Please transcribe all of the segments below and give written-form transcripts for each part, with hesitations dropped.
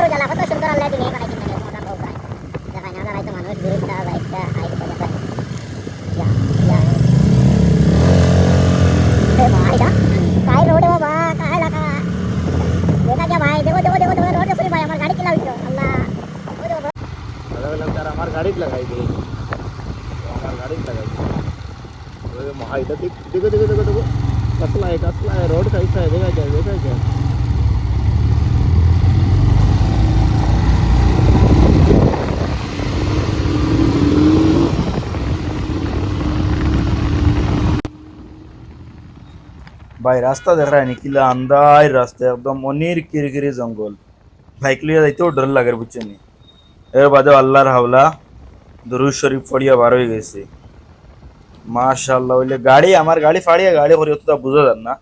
বড় জ্বালা কত সুন্দর আল্লাহ দিনে বানাই দিন মোটা বউ প্রায় দেখাই না দাঁড়াইতো মানুষ দূরটা বাইকটা হাইট করে দেখাই ইয়া ইয়া ए भाई दा काय रोड है बाबा काय लगा देखा क्या भाई देखो देखो देखो देखो रोड से भाई हमारी गाड़ी किला हुई अल्लाह वो देखो अलग अलग तार हमार गाड़ी लगाई गई हमार गाड़ी लगाई अरे भाई दा देखो देखो देखो देखो कसला है रोड कैसा है देखा क्या ভাই রাস্তা দেখা যায় কিলা আন্দার রাস্তা একদম অনির কিরকিরি জঙ্গল বাইক লিয়ে যাইতেও ডর লাগে বুঝছেন এর বাদে আল্লাহর হাওলা দরুদ শরীফ পড়িয়া বার হয়ে গেছে মাশাআল্লাহ হইলে গাড়ি আমার গাড়ি ফাড়িয়া গাড়ি করে তো বুঝা যান না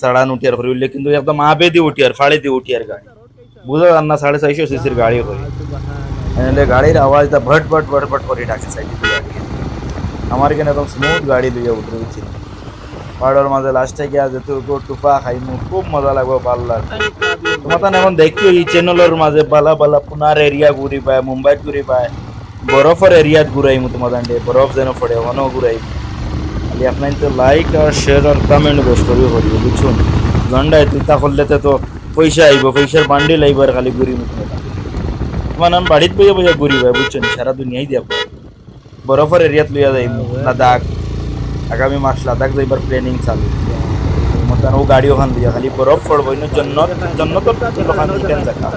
সাড়ান উঠিয়ার করে হইলে কিন্তু একদম আবে দিয়ে উঠিয়ার ফাড়ি দিয়ে উঠিয়ার গাড়ি বুঝা যান না 450 সিসির গাড়ি করে এলে গাড়ির আওয়াজটা ভট ভট ভট ভট করে ডাকে সাইড দিয়ে আমার কেন একদম স্মুথ গাড়ি লইয়া উঠে বুঝছেন পাহাড়ের মাঝে লাস্টে গিয়া যেতে টুফা খাইমু খুব মজা লাগবে পাল্লা তোমার এখন দেখিও এই চ্যানেলের মাঝে বালা বালা পুনার এরিয়া ঘুরি পায় মুম্বাইত ঘুরি পায় বরফের এরিয়াত ঘুরাইমু তোমার বরফ যেন পড়ে ওখানেও ঘুরাইমু খালি আপনার তো লাইক আর শেয়ার আর কমেন্ট বেশ করিও করিব বুঝছুন ঘন্টায় তুইতা করলে তো পয়সা আইব পয়সার বান্ডিল আইব আর খালি ঘুরিমু তোমার নাম বাড়িত বইয়া বইয়া ঘুরি পায় বুঝছেন সারা দুনিয়াই দিয়া বরফের এরিয়াত লইয়া যাইমু লাদাখ আগামী মাস লাদাখ যাইবার প্ল্যানিং চালু মতান ও গাড়ি ওখান দিয়া খালি বরফ পড়বো জন্নতর ওখান দিতেন দেখা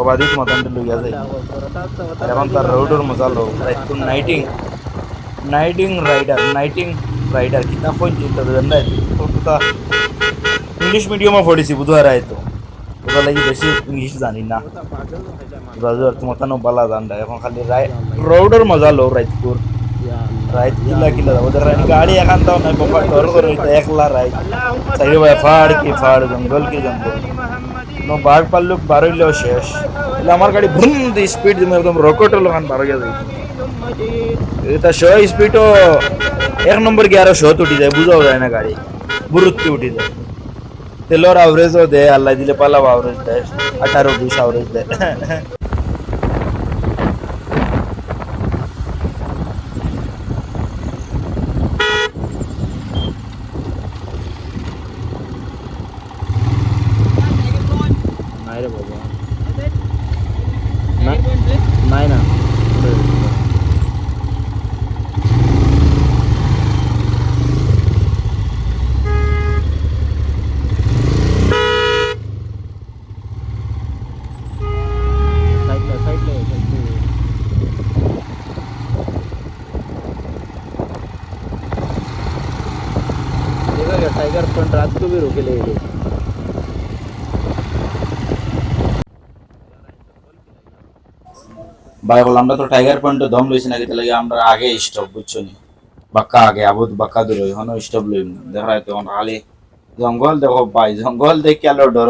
অবাদিত মতান লইয়া যাই আর এখন তার রোডের মজা লো নাইটিং রাইডার কিতা কই চিন্তা দেবেন না ইংলিশ মিডিয়ামে পড়েছি বুধবার আইতো ওটা লাগি বেশি ইংলিশ জানি না বাজার তোমার বালা জানডা এখন খালি রোডের মজা লো রাইতপুর রাইত কিলা ওদের গাড়ি এখান তাও নাই বাবা ডর করে একলা রাইত সাইড ভাই ফাড় জঙ্গল কি জঙ্গল নো বাঘ পাল্লুক বারইলেও শেষ আমার গাড়ি ভুম দি স্পিড দিমে একদম রকেটের লোকান বার হয়ে যায় এটা শো স্পিডও 1 নম্বর গিয়ারও শো উঠি যায় বুঝাও যায় না গাড়ি বুরুত্তি উঠি যায় তেলর অ্যাভারেজও দেয় আল্লাহ দিলে পালাও অ্যাভারেজ দেয় 18-20 অ্যাভারেজ দেয় নাই রে বাবা নাই না टाइगर फ्रंट रात को भी रोके ले ভাই বল আমরা তো টাইগার পয়েন্টে দম লইছি নাকি তাহলে আমরা আগে স্টপ বুঝছো নি বাক্কা আগে আবুদ বাক্কা দূর হনো স্টপ লইম দেখা যায় তখন খালি জঙ্গল দেখো ভাই জঙ্গল দেখে আলো ডর